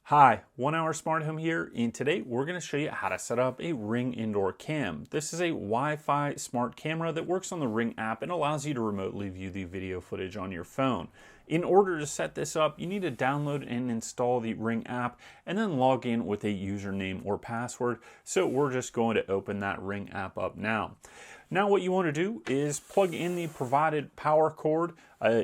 Hi, 1 Hour Smart Home here, and today we're going to show you how to set up a Ring indoor cam. This is a Wi-Fi smart camera that works on the Ring app and allows you to remotely view the video footage on your phone. In order to set this up, you need to download and install the Ring app and then log in with a username or password. So we're just going to open that Ring app up now. Now what you want to do is plug in the provided power cord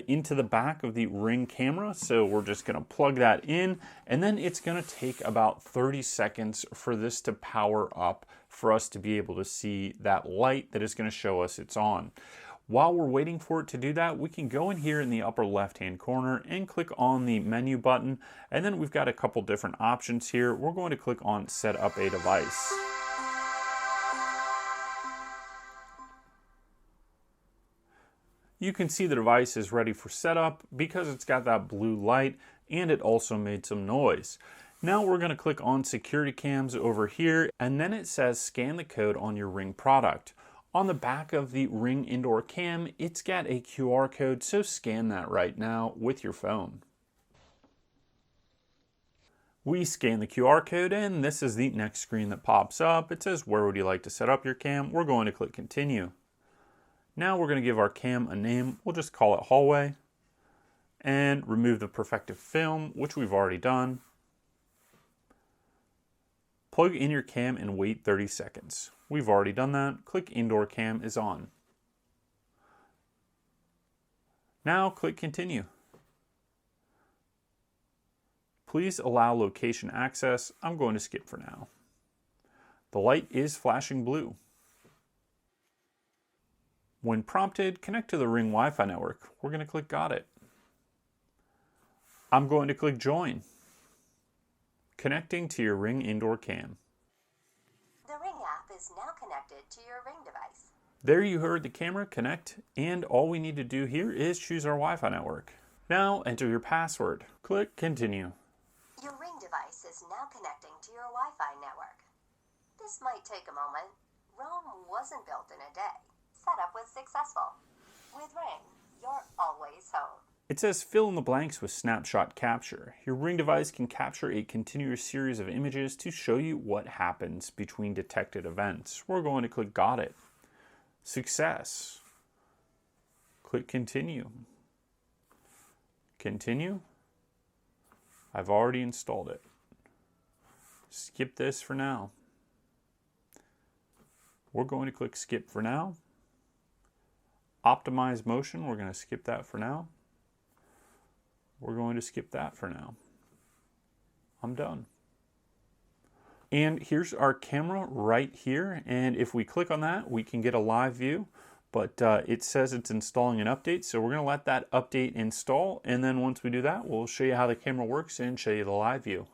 into the back of the Ring camera. So we're just going to plug that in, and then it's going to take about 30 seconds for this to power up for us to be able to see that light that is going to show us it's on. While we're waiting for it to do that, we can go in here in the upper left-hand corner and click on the menu button, and then we've got a couple different options here. We're going to click on Set Up a Device. You can see the device is ready for setup because it's got that blue light and it also made some noise. Now we're going to click on Security Cams over here, and then it says scan the code on your Ring product. On the back of the Ring indoor cam, it's got a QR code, so scan that right now with your phone. We scan the QR code and this is the next screen that pops up. It says, where would you like to set up your cam? We're going to click continue. Now we're going to give our cam a name. We'll just call it Hallway, and remove the protective film, which we've already done. Plug in your cam and wait 30 seconds. We've already done that. Click Indoor Cam is on. Now click Continue. Please allow location access. I'm going to skip for now. The light is flashing blue. When prompted, connect to the Ring Wi-Fi network. We're going to click Got It. I'm going to click Join. Connecting to your Ring indoor cam. The Ring app is now connected to your Ring device. There you heard the camera connect, and all we need to do here is choose our Wi-Fi network. Now enter your password. Click Continue. Your Ring device is now connecting to your Wi-Fi network. This might take a moment. Rome wasn't built in a day. Setup was successful. With Ring, you're always home. It says fill in the blanks with snapshot capture. Your Ring device can capture a continuous series of images to show you what happens between detected events. We're going to click Got It. Success. Click Continue. Continue. I've already installed it. Skip this for now. We're going to click Skip for now. Optimize motion, we're going to skip that for now. We're going to skip that for now. I'm done. And here's our camera right here. And if we click on that, we can get a live view. But it says it's installing an update. So we're going to let that update install. And then once we do that, we'll show you how the camera works and show you the live view.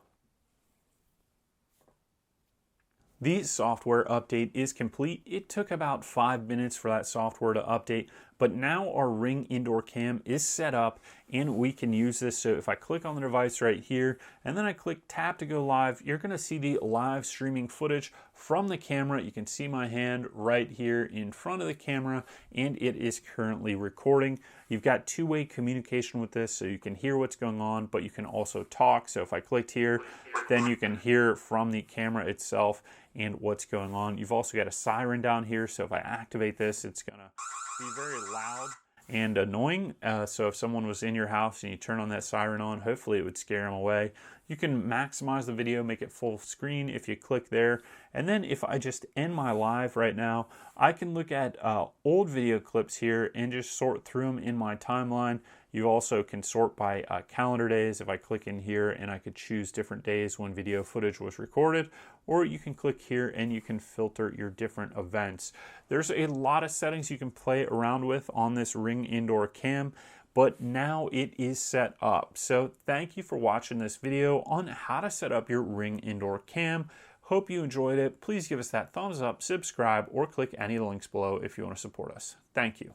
The software update is complete. It took about 5 minutes for that software to update, but now our Ring indoor cam is set up and we can use this. So if I click on the device right here and then I click tap to go live, you're going to see the live streaming footage from the camera. You can see my hand right here in front of the camera and it is currently recording. You've got two-way communication with this, so you can hear what's going on, but you can also talk. So if I clicked here, then you can hear from the camera itself and what's going on. You've also got a siren down here, so if I activate this, it's gonna be very loud and annoying. So if someone was in your house and you turn on that siren on, hopefully it would scare them away. You can maximize the video, make it full screen if you click there. And then if I just end my live right now, I can look at old video clips here and just sort through them in my timeline. You also can sort by calendar days. If I click in here and I could choose different days when video footage was recorded, or you can click here and you can filter your different events. There's a lot of settings you can play around with on this Ring indoor cam, but now it is set up. So thank you for watching this video on how to set up your Ring indoor cam. Hope you enjoyed it. Please give us that thumbs up, subscribe, or click any of the links below if you want to support us. Thank you.